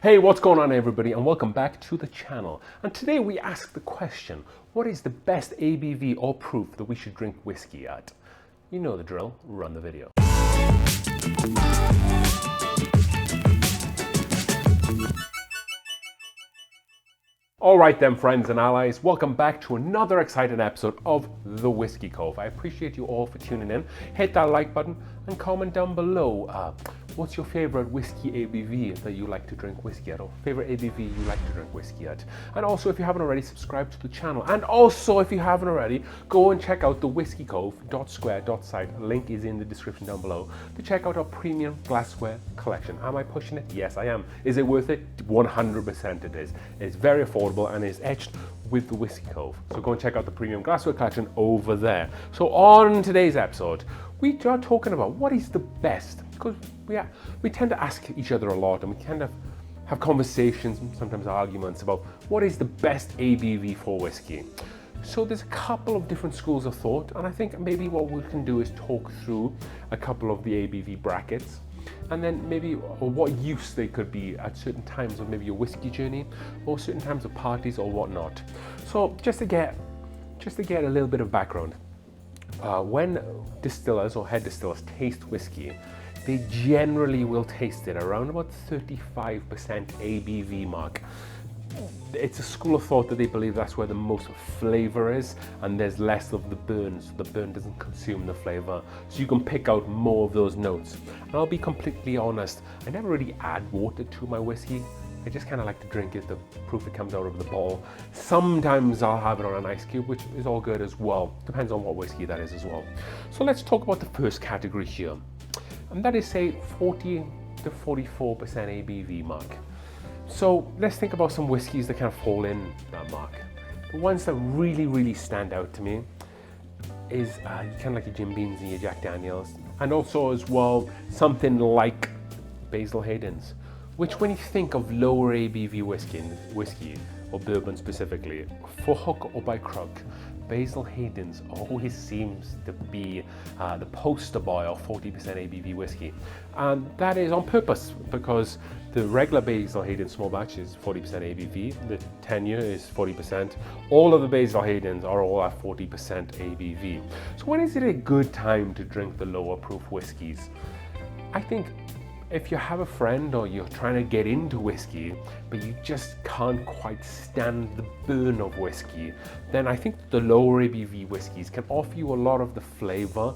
Hey, what's going on everybody, and welcome back to the channel. And today we ask the question, what is the best ABV or proof that we should drink whiskey at? You know the drill, run the video. Alright then friends and allies, welcome back to another exciting episode of The Whiskey Cove. I appreciate you all for tuning in. Hit that like button and comment down below. What's your favorite whiskey ABV that you like to drink whiskey at, or favorite ABV you like to drink whiskey at? And also, if you haven't already, subscribe to the channel. And also, if you haven't already, go and check out the TheWhiskeyCove.square.site. Link is in the description down below to check out our premium glassware collection. Am I pushing it? Yes, I am. Is it worth it? 100% it is. It's very affordable and is etched with the Whiskey Cove. So go and check out the premium glassware collection over there. So on today's episode, we are talking about what is the best, because we tend to ask each other a lot, and we kind of have conversations and sometimes arguments about what is the best ABV for whiskey. So there's a couple of different schools of thought, and I think maybe what we can do is talk through a couple of the ABV brackets, and then maybe what use they could be at certain times of maybe your whiskey journey, or certain times of parties or whatnot. So just to get a little bit of background, when distillers or head distillers taste whiskey, they generally will taste it around about 35% ABV mark. It's a school of thought that they believe that's where the most flavor is, and there's less of the burn, so the burn doesn't consume the flavor, so you can pick out more of those notes. And I'll be completely honest, I never really add water to my whiskey. I just kind of like to drink it, the proof it comes out of the bottle. Sometimes I'll have it on an ice cube, which is all good as well. Depends on what whiskey that is as well. So let's talk about the first category here, and that is, say, 40 to 44% ABV mark. So let's think about some whiskeys that kind of fall in that mark. The ones that really stand out to me is kind of like your Jim Beams and your Jack Daniels, and also as well something like Basil Hayden's, which when you think of lower ABV whiskey or bourbon specifically, for hook or by crook, Basil Hayden's always seems to be the poster boy of 40% ABV whiskey. And that is on purpose, because the regular Basil Hayden small batch is 40% ABV, the 10-year is 40%. All of the Basil Haydens are all at 40% ABV. So when is it a good time to drink the lower proof whiskeys? I think if you have a friend or you're trying to get into whiskey, but you just can't quite stand the burn of whiskey, then I think the lower ABV whiskeys can offer you a lot of the flavor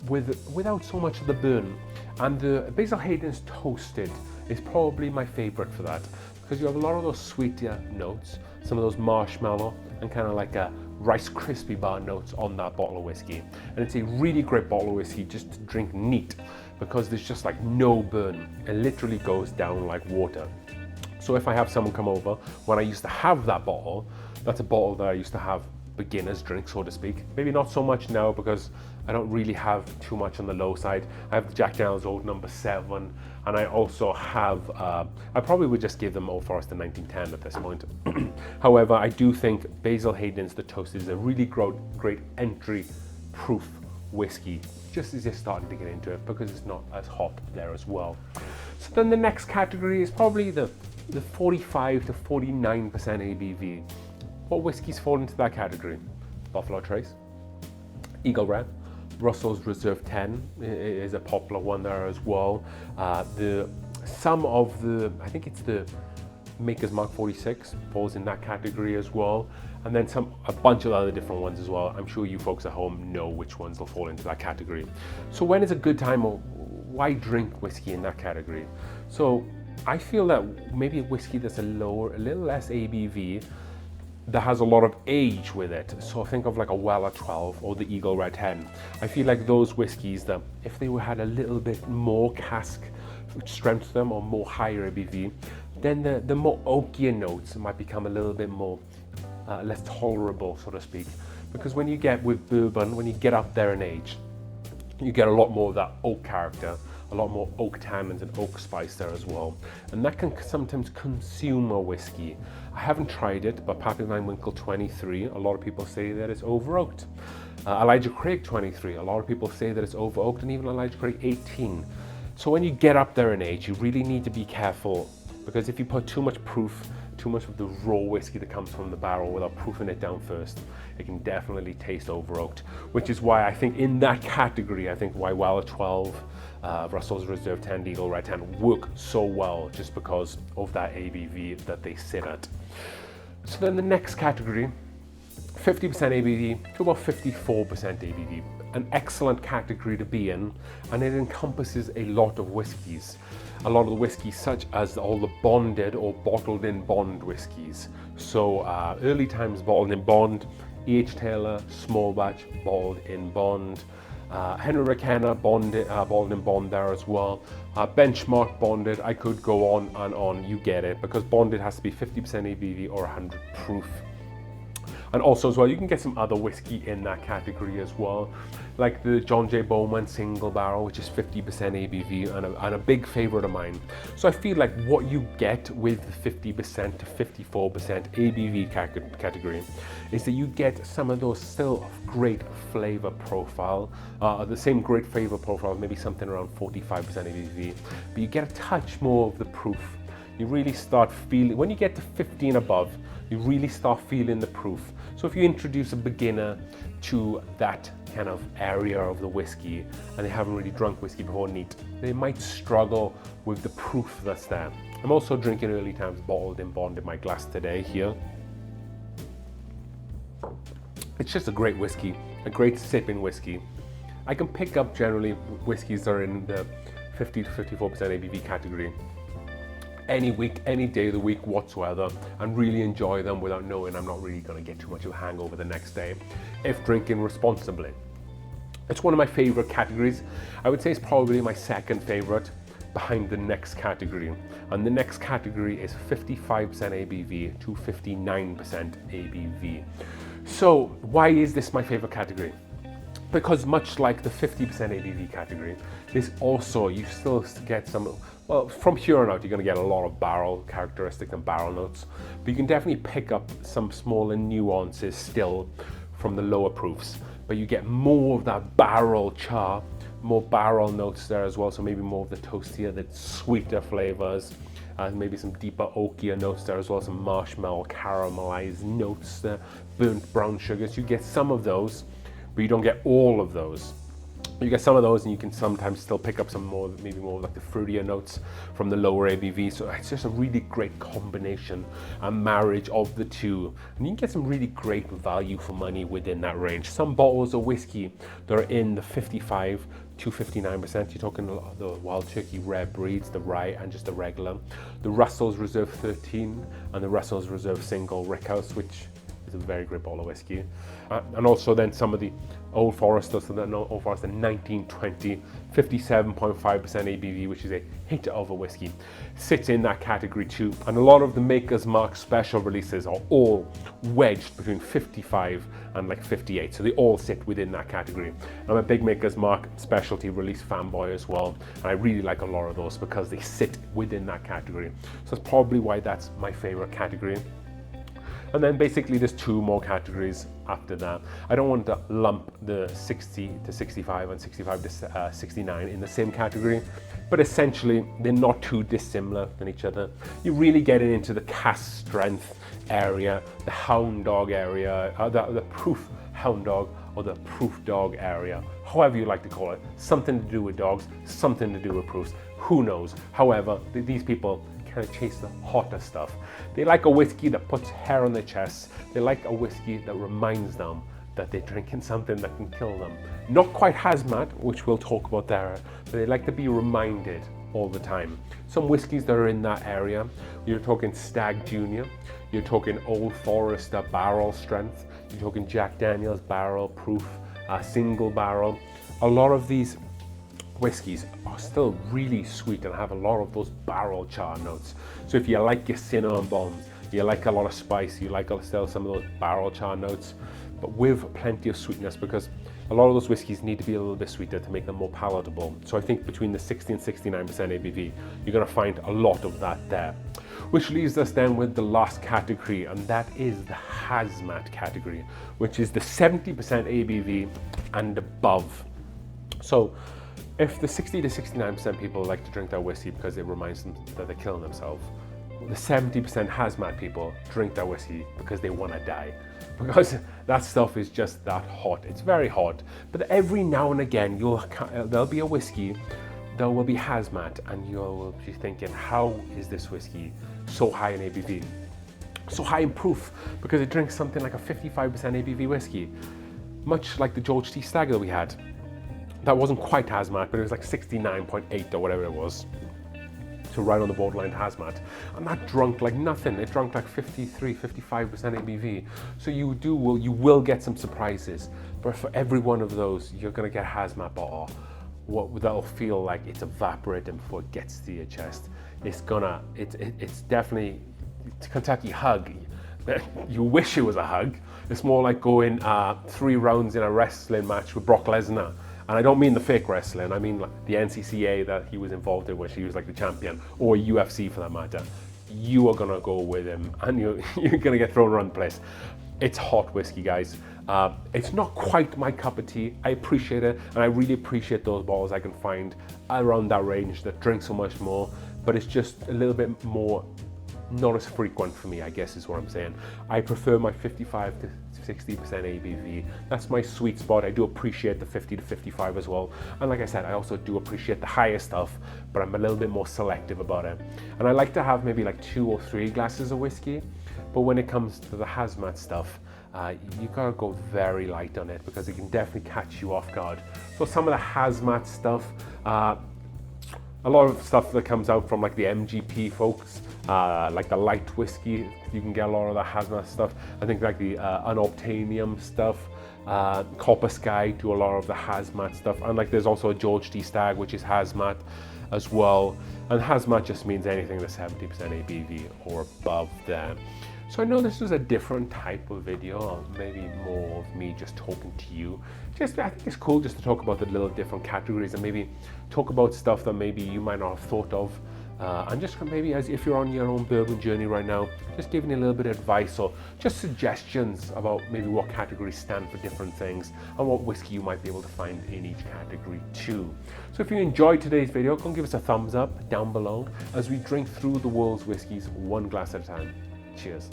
without so much of the burn. And the Basil Hayden's Toasted is probably my favorite for that, because you have a lot of those sweeter notes, some of those marshmallow and kind of like a Rice Krispie bar notes on that bottle of whiskey. And it's a really great bottle of whiskey just to drink neat, because there's just like no burn. It literally goes down like water. So if I have someone come over, when I used to have that bottle, that's a bottle that I used to have beginner's drink, so to speak. Maybe not so much now, because I don't really have too much on the low side. I have the Jack Daniel's Old No. 7, and I also have, I probably would just give them Old Forester 1910 at this point. However, I do think Basil Hayden's The Toasted is a really great entry proof whiskey, just as you're starting to get into it, because it's not as hot there as well. So then the next category is probably the 45 to 49% ABV. What whiskeys fall into that category? Buffalo Trace, Eagle Rare, Russell's Reserve 10 is a popular one there as well. Some of the, I think it's the Maker's Mark 46 falls in that category as well, and then a bunch of other different ones as well. I'm sure you folks at home know which ones will fall into that category. So when is a good time, or why drink whiskey in that category? So I feel that maybe a whiskey that's a little less ABV, that has a lot of age with it. So think of like a Weller 12 or the Eagle Rare 10. I feel like those whiskies, that if they had a little bit more cask strength to them, or more higher ABV, then the more oakier notes might become a little bit more less tolerable, so to speak. Because when you get with bourbon, when you get up there in age, you get a lot more of that oak character, a lot more oak tannins and oak spice there as well. And that can sometimes consume a whiskey. I haven't tried it, but Papillon Winkle 23, a lot of people say that it's over oaked. Elijah Craig 23, a lot of people say that it's over oaked, and even Elijah Craig 18. So when you get up there in age, you really need to be careful because if you put too much proof, too much of the raw whiskey that comes from the barrel without proofing it down first, it can definitely taste over oaked, which is why I think in that category, I think why Weller 12, Russell's Reserve 10, Eagle Red 10 work so well, just because of that ABV that they sit at. So then the next category, 50% ABV to about 54% ABV. An excellent category to be in, and it encompasses a lot of whiskies. A lot of the whiskies, such as all the bonded or bottled in bond whiskies. So early times bottled in bond, E.H. Taylor, small batch, bottled in bond. Henry McKenna, bottled in bond there as well. Benchmark bonded, I could go on and on, you get it, because bonded has to be 50% ABV or 100 proof. And also as well, you can get some other whiskey in that category as well, like the John J. Bowman single barrel, which is 50% ABV and a big favorite of mine. So I feel like what you get with the 50% to 54% ABV category is that you get some of those still great flavor profile, the same great flavor profile, maybe something around 45% ABV, but you get a touch more of the proof. You really start feeling, when you get to 15 above, you really start feeling the proof. So if you introduce a beginner to that kind of area of the whiskey and they haven't really drunk whiskey before neat, they might struggle with the proof that's there. I'm also drinking early times bottled in bond in my glass today here. It's just a great whiskey, a great sipping whiskey. I can pick up generally whiskeys that are in the 50 to 54% ABV category any week, any day of the week whatsoever, and really enjoy them without knowing I'm not really going to get too much of a hangover the next day if drinking responsibly. It's one of my favorite categories. I would say it's probably my second favorite behind the next category, and the next category is 55% ABV to 59% ABV. So why is this my favorite category? Because much like the 50% ABV category, this also, you still get some, well, from here on out, you're going to get a lot of barrel characteristics and barrel notes, but you can definitely pick up some smaller nuances still from the lower proofs, but you get more of that barrel char, more barrel notes there as well, so maybe more of the toastier, the sweeter flavors, and maybe some deeper oakier notes there as well, some marshmallow caramelized notes there, burnt brown sugars. You get some of those, but you don't get all of those. You get some of those and you can sometimes still pick up some more, maybe more like the fruitier notes from the lower ABV. So it's just a really great combination and marriage of the two. And you can get some really great value for money within that range. Some bottles of whiskey that are in the 55 to 59%. You're talking the Wild Turkey rare breeds, the rye and just the regular. The Russell's Reserve 13 and the Russell's Reserve single Rickhouse, which is a very great bottle of whiskey. And also then some of the Old Forester, so the Old Forester 1920, 57.5% ABV, which is a hit of a whiskey, sits in that category too. And a lot of the Maker's Mark special releases are all wedged between 55 and like 58, so they all sit within that category. I'm a big Maker's Mark specialty release fanboy as well, and I really like a lot of those because they sit within that category. So that's probably why that's my favorite category. And then basically there's two more categories after that. I don't want to lump the 60 to 65 and 65 to 69 in the same category, but essentially they're not too dissimilar than each other. You're really getting into the cask strength area, the hound dog area, the proof hound dog or the proof dog area, however you like to call it. Something to do with dogs, something to do with proofs, who knows. However, these people kind of chase the hotter stuff. They like a whiskey that puts hair on their chest. They like a whiskey that reminds them that they're drinking something that can kill them. Not quite hazmat, which we'll talk about there, but they like to be reminded all the time. Some whiskeys that are in that area, you're talking Stag Junior, you're talking Old Forester barrel strength, you're talking Jack Daniel's barrel proof, single barrel. A lot of these whiskies are still really sweet and have a lot of those barrel char notes. So if you like your cinnamon bombs, you like a lot of spice, you like still some of those barrel char notes, but with plenty of sweetness, because a lot of those whiskies need to be a little bit sweeter to make them more palatable. So I think between the 60 and 69% ABV, you're going to find a lot of that there. Which leaves us then with the last category, and that is the hazmat category, which is the 70% ABV and above. So if the 60 to 69% people like to drink their whiskey because it reminds them that they're killing themselves, the 70% hazmat people drink that whiskey because they want to die. Because that stuff is just that hot. It's very hot. But every now and again, there'll be a whiskey that will be hazmat, and you'll be thinking, how is this whiskey so high in ABV? So high in proof, because it drinks something like a 55% ABV whiskey. Much like the George T. Stagg that we had. That wasn't quite hazmat, but it was like 69.8 or whatever it was. So right on the borderline hazmat. And that drunk like nothing. It drunk like 53, 55% ABV. So you will get some surprises. But for every one of those, you're gonna get a hazmat bottle. That'll feel like it's evaporating before it gets to your chest. It's definitely Kentucky hug. You wish it was a hug. It's more like going 3 rounds in a wrestling match with Brock Lesnar. And I don't mean the fake wrestling, I mean like the NCCA that he was involved in, which he was like the champion, or UFC for that matter. You are gonna go with him and you're gonna get thrown around the place. It's hot whiskey, guys. It's not quite my cup of tea. I appreciate it, and I really appreciate those bottles I can find around that range that drink so much more, but it's just a little bit more, not as frequent for me, I guess is what I'm saying. I prefer my 55 to 60% ABV. That's my sweet spot. I do appreciate the 50 to 55 as well. And like I said, I also do appreciate the higher stuff, but I'm a little bit more selective about it. And I like to have maybe like 2 or 3 glasses of whiskey, but when it comes to the hazmat stuff, you gotta go very light on it because it can definitely catch you off guard. So some of the hazmat stuff, a lot of stuff that comes out from like the MGP folks, like the light whiskey, you can get a lot of the hazmat stuff. I think like the unobtainium stuff, Copper Sky do a lot of the hazmat stuff. And like there's also a George T. Stagg, which is hazmat as well. And hazmat just means anything that's 70% ABV or above there. So I know this was a different type of video, or maybe more of me just talking to you. I think it's cool just to talk about the little different categories and maybe talk about stuff that maybe you might not have thought of. And just maybe as if you're on your own bourbon journey right now, just giving you a little bit of advice or just suggestions about maybe what categories stand for different things and what whiskey you might be able to find in each category too. So if you enjoyed today's video, go and give us a thumbs up down below as we drink through the world's whiskeys one glass at a time. Cheers.